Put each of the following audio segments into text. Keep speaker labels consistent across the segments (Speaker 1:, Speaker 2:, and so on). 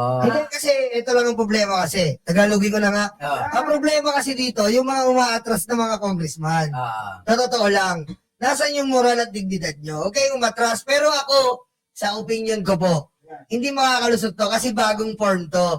Speaker 1: Hindi kasi, ito lang ang problema kasi. Tagalogin ko na nga. Ang problema kasi dito, yung mga umaatras na mga congressman. Sa totoo lang, nasan yung moral at dignidad nyo? Okay, umatras. Pero ako, sa opinion ko po, hindi makakalusot to kasi bagong form to.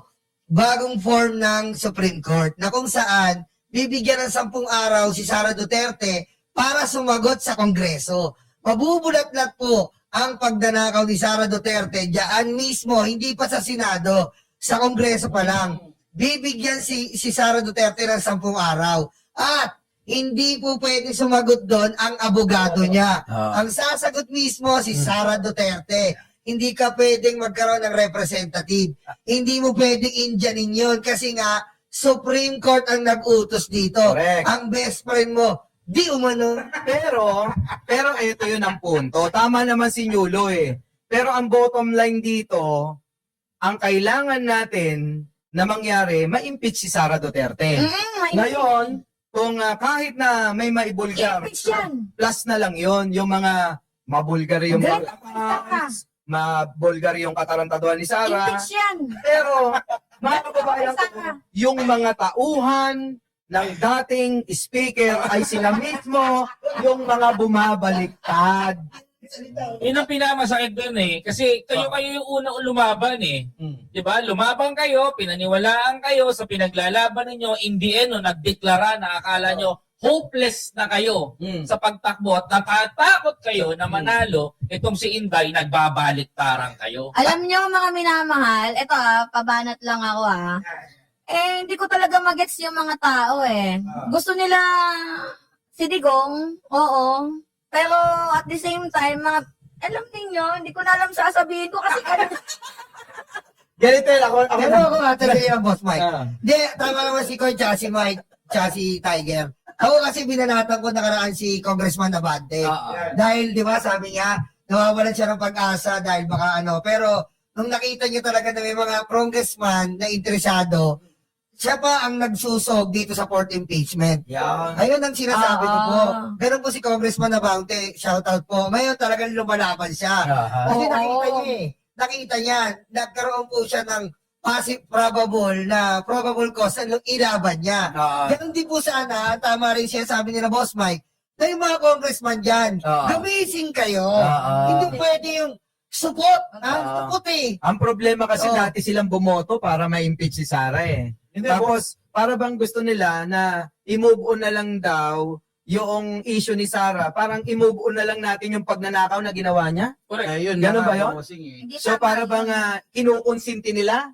Speaker 1: Bagong form ng Supreme Court na kung saan bibigyan ng 10 araw si Sara Duterte para sumagot sa Kongreso. Mabubulat-lat po ang pagdanakaw ni Sara Duterte diyan mismo, hindi pa sa Senado, sa Kongreso pa lang. Bibigyan si Sara Duterte ng 10 araw. At hindi po pwede sumagot doon ang abogado niya. Ang sasagot mismo si Sara Duterte. Hindi ka pwedeng magkaroon ng representative. Hindi mo pwedeng Indianin yun kasi nga Supreme Court ang nag-utos dito.
Speaker 2: Correct.
Speaker 1: Ang best friend mo, di umano.
Speaker 2: Pero ito yun ang punto. Tama naman si Nyulo eh. Pero ang bottom line dito, ang kailangan natin na mangyari, ma-impeach si Sara Duterte. Ngayon, kung kahit na may maibulgar, plus na lang yon yung mga mabulgar yung mabulgar yung katarantaduhan ni Sara. Pero, mga kababayan ko, yung mga tauhan ng dating speaker ay sila mismo yung mga bumabaliktad.
Speaker 3: Yun ang pinakamasakit doon eh. Kasi kayo yung unang lumaban eh. Diba? Lumaban kayo, pinaniwalaan kayo sa pinaglalaban ninyo. In the end, no, nagdeklara na akala nyo hopeless na kayo sa pagtakbo at natatakot kayo na manalo, itong si Inday nagbabaliktaran kayo.
Speaker 4: Alam nyo mga minamahal, ito pabanat lang ako hindi ko talaga magets yung mga tao Gusto nila si Digong, oo. Pero at the same time, alam niyo, hindi ko na alam sasabihin ko kasi
Speaker 2: Ganito yun, ako
Speaker 1: Ako tatagay ang boss Mike. Hindi, tama naman si Koy tsaka si Mike tsaka si Tiger. Ako kasi binanatan ko nakaraan si Congressman Abante. Dahil, di ba, sabi niya, nawawalan siya ng pag-asa dahil baka pero nung nakita niya talaga na may mga congressman na interesado, siya pa ang nagsusog dito sa fourth impeachment. Ayun ang sinasabi ko po. Ganun po si Congressman Abante, shoutout po. Ngayon talagang lumalaban siya. Kasi nakita niya nakita niya, nagkaroon po siya ng passive probable cause na ilaban niya. Ganun din po sana, tama rin siya sabi nila Boss Mike, na yung mga congressman dyan, gumising kayo. Hindi pwede yung support. Support
Speaker 2: Ang problema kasi dati silang bumoto para ma-impeach si Sara Tapos, para bang gusto nila na i-move on na lang daw yung issue ni Sara, parang i-move on na lang natin yung pagnanakaw na ginawa niya?
Speaker 3: Correct.
Speaker 2: Ganun ba yun? So para bang kinukonsinti nila?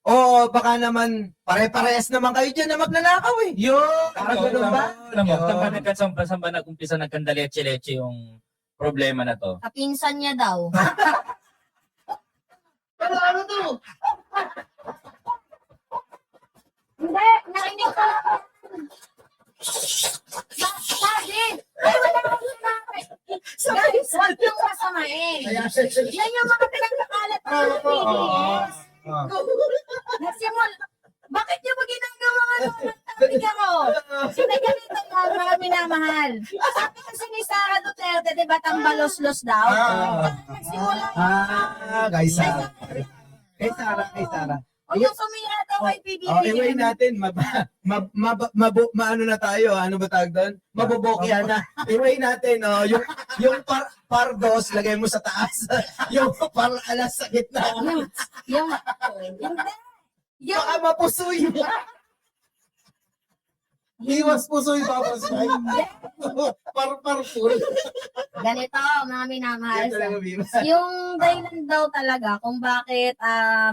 Speaker 2: O baka naman pare-parehas naman kayo dyan na magnanakaw Parang ganun ba?
Speaker 3: Alam mo, saan ba nag-umpisa nagkandaleche-leche yung problema na to?
Speaker 4: kapinsan niya daw.
Speaker 1: Pero ano to?
Speaker 4: Hindi, narinig ko. Bakit? Ay, wala akong sinabi. Guys, huwag yung masamain. Yan yung mga pinagkakalat ng PDS. Bakit niyo ba ginagawa ng taktika ko? Sinaganito lang, mga minamahal. Sabi kasi ni Sara Duterte, di ba, tambalos-los daw? Nagsimula.
Speaker 2: Kay Sara. Kay Sara.
Speaker 4: O yung sumira daw kay PBB.
Speaker 2: Iway natin, maano na tayo, ano ba tawag doon? Mabobokyan na. Iway natin, yung pardos, lagay mo sa taas. Yung alas sa gitna. Baka mapusoy. Iwas pusoy, tapos par-full.
Speaker 4: Ganito, mga minamahal. Yung dahilan daw talaga kung bakit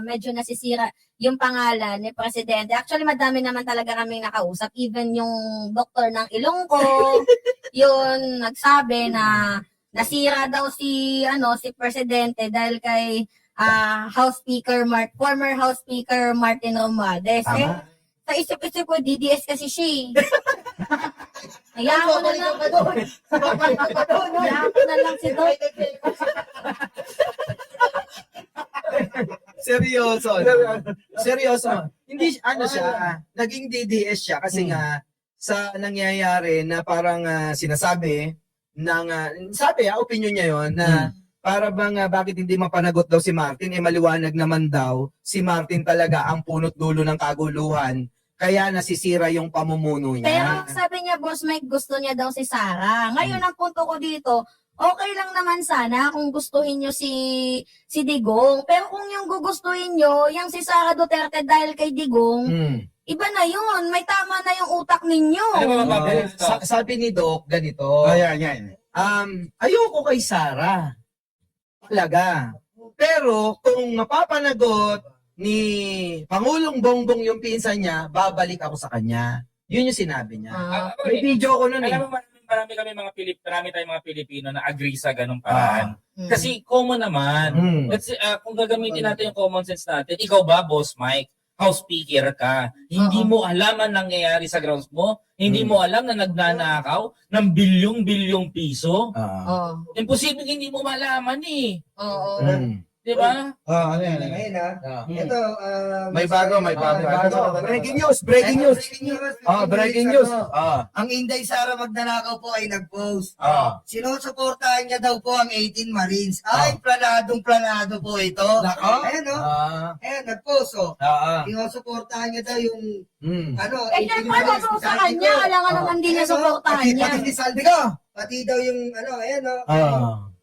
Speaker 4: medyo nasisira yung pangalan ni Presidente. Actually, madami naman talaga kaming nakausap. Even yung doktor ng Ilonggo, yun nagsabi na nasira daw si Presidente dahil kay former House Speaker Martin Romualdez. Sa isip-isip ko, DDS kasi siya Hayaan ko na lang. Hayaan ko na lang si Doc.
Speaker 2: Seryoso. Hindi, siya, naging DDS siya kasi nga, sa nangyayari na parang sinasabi, opinion niya yon na para bang bakit hindi mapanagot daw si Martin, maliwanag naman daw, si Martin talaga ang punot dulo ng kaguluhan, kaya nasisira yung pamumuno niya.
Speaker 4: Pero sabi niya, Boss Mike, gusto niya daw si Sara. Ngayon, ang punto ko dito, okay lang naman sana kung gustuhin nyo si Digong. Pero kung yung gugustuhin nyo, yung si Sara Duterte dahil kay Digong, iba na yun. May tama na yung utak ninyo.
Speaker 3: Ano ba mababalik ito?
Speaker 2: Sabi ni Doc, ganito,
Speaker 5: Ayan.
Speaker 2: ayoko kay Sara. Talaga. Pero kung mapapanagot ni Pangulong Bongbong yung pinsan niya, babalik ako sa kanya. Yun yung sinabi niya. May video ko nun eh.
Speaker 3: Alam mo, marami tayong mga Pilipino na agree sa ganung paraan. Kasi common naman. Let's say, kung gagamitin natin yung common sense natin, ikaw ba, Boss Mike, House Speaker ka, hindi mo alam ang nangyayari sa grounds mo, hindi mo alam na nagnanakaw ng bilyong-bilyong piso.
Speaker 4: Oo.
Speaker 3: Imposible hindi mo malaman eh.
Speaker 4: Oo.
Speaker 3: Di ba?
Speaker 5: Ano yan?
Speaker 1: Ngayon ito,
Speaker 5: May bago.
Speaker 2: Breaking news. Breaking news.
Speaker 1: Ang Inday Sara Magnanakaw po ay nag-post.
Speaker 5: Ah.
Speaker 1: Sinusuportahan niya daw po ang 18 Marines. Ay, planado po ito.
Speaker 2: Nako.
Speaker 1: Ayan, no? Ayan, nag-post, oh. Sinusuportahan niya daw yung, ano,
Speaker 4: Eh, syempre, kung sa kanya, alangan naman din niya suportahan niya.
Speaker 1: Pati ni Saldico. Pati daw yung, ano, ayan, no?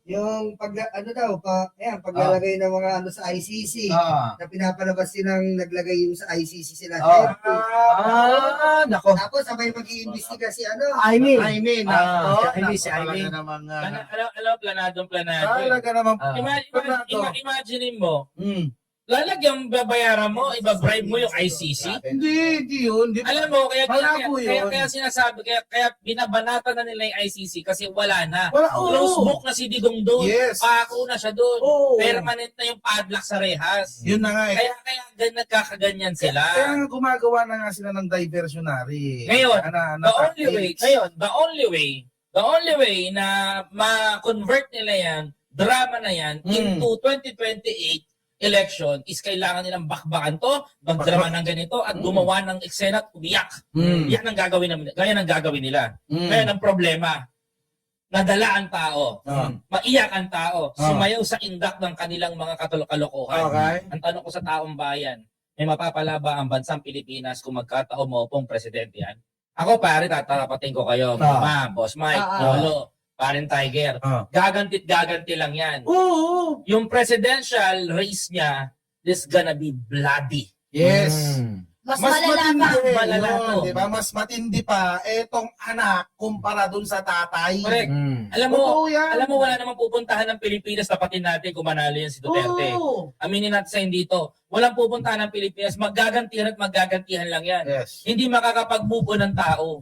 Speaker 1: Yung paglalagay ng mga ano sa ICC. Na pinapalabas silang naglagay yung sa ICC sila.
Speaker 2: Nako.
Speaker 1: Tapos sabay mag-iimbestiga si ano.
Speaker 2: Aimin.
Speaker 5: Si Aileen.
Speaker 3: Alam, planadong planado.
Speaker 5: Talaga naman.
Speaker 3: Imagine mo, lalagyan babayaran mo, ibabribe mo yung ICC.
Speaker 5: Hindi yun.
Speaker 3: Alam mo,
Speaker 5: Malabo yun.
Speaker 3: kaya sinasabi, kaya binabanatan na nila yung ICC kasi wala na.
Speaker 5: Oo.
Speaker 3: Close book na si Digong doon.
Speaker 5: Yes.
Speaker 3: Pako na siya doon.
Speaker 5: Oo.
Speaker 3: Permanent na yung padlock sa rehas.
Speaker 5: Yun na nga eh.
Speaker 3: Kaya nagkakaganyan sila.
Speaker 5: Kaya nga gumagawa na nga sila ng diversionary.
Speaker 3: Ngayon,
Speaker 5: tactics.
Speaker 3: the only way na ma-convert nila yan, drama na yan, into 2028 election is kailangan nilang bakbakan to, magdrama ng ganito, at gumawa ng eksena at umiyak. Yan ang gagawin nila. Ngayon ang problema, nadala ang tao, maiyak ang tao, sumayaw sa indak ng kanilang mga kalokohan.
Speaker 5: Okay.
Speaker 3: Ang tanong ko sa taong bayan, may mapapala ba ang bansang Pilipinas kung magkataon mo pong presidente yan? Ako pare, tatarapatin ko kayo, Ma'am, Boss Mike, Lolo, Parin Tiger. Gaganti lang yan.
Speaker 5: Oo.
Speaker 3: Yung presidential race niya is gonna be bloody.
Speaker 5: Yes.
Speaker 4: Mas malala pa.
Speaker 3: Malala to.
Speaker 5: Diba? Mas matindi pa etong anak kumpara dun sa tatay.
Speaker 3: Correct. Alam
Speaker 5: Totoo yan.
Speaker 3: mo wala namang pupuntahan ng Pilipinas, tapatin natin kung manalo yan si Duterte.
Speaker 5: Oo.
Speaker 3: Aminin natin sa hindi to. Walang pupuntahan ng Pilipinas, maggagantihan lang yan.
Speaker 5: Yes.
Speaker 3: Hindi makakapag-move on ng tao.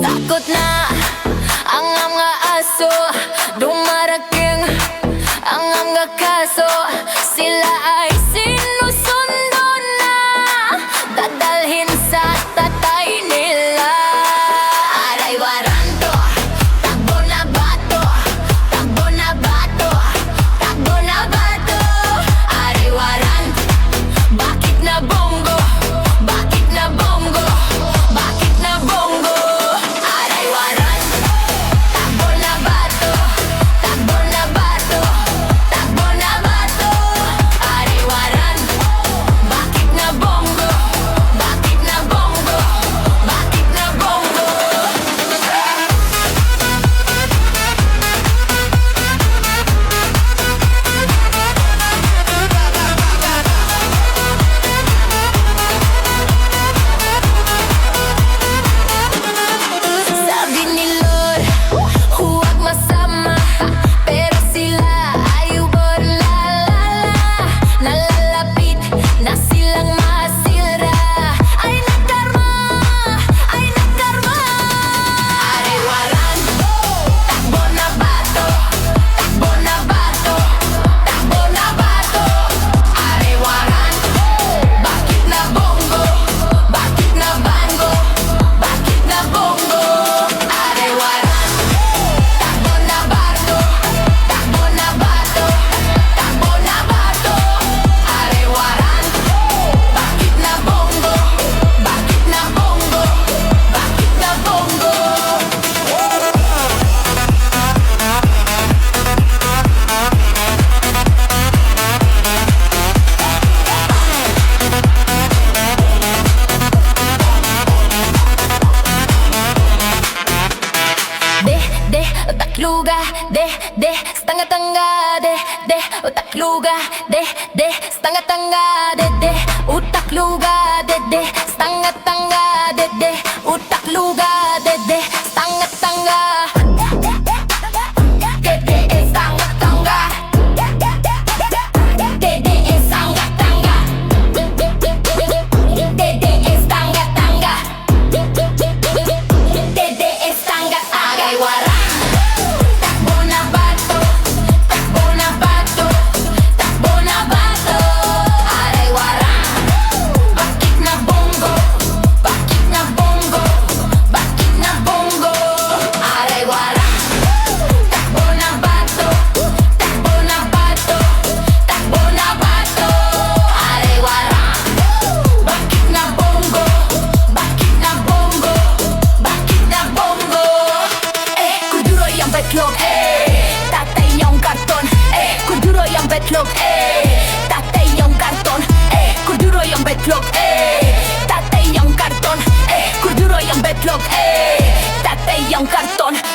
Speaker 6: Takot na ang mga aso, dumarating ang mga kaso. Sila ay sinusundo na, dadalhin sa tatay nila. Aray waranto, takbo na bato, takbo na bato, takbo na bato. Aray waranto, bakit na bongo, bakit na bongo, bakit na bongo. Aray waranto. de, takluga, de, stanga-tanga, de, utakluga, de, stanga-tanga, de, utakluga, de, stanga-tanga, de, utakluga, de, stanga-tanga. Betlog, tatay yung karton, kuduro yung betlog, tatay yung karton, kuduro yung betlog, tatay yung karton, kuduro yung betlog, tatay yung karton.